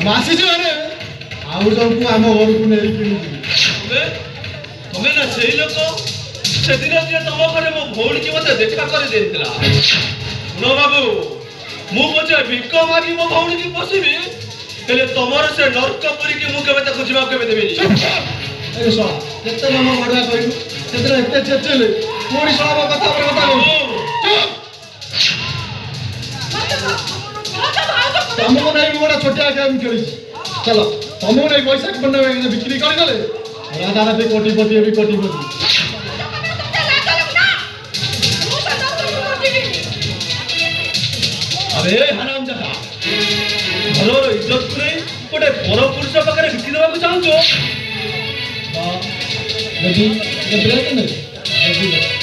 मासी जो अरे आउ जंकु आम घर को नहीं कि तमें ना से लोक से दिन जे तुम घरे मो भौणी की मते देखा कर देला सुनो बाबू मु पचे भिक मागी मो भौणी की पोसीबी हेले तमर से नरकपुरी की मु केबे ताको जीवा केबे देबेनी अरे सो केते नम बडा कहिलु केते एते चेचले कोडी सब कथा पर कथा चुप तुमको नहीं मोड़ा छोटिया गेम खेली चलो तुमको नहीं पैसा बन्ना में बिक्री कर गले राजा राते कोटीपति भी कोटीपति अरे हराम जादा घरर इज्जत को नहीं गोटे पर पुरुष पाखे बिकी देवा चाहूँ यदि ब्रेक नहीं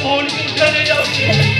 भौणी को उठा ले जाओ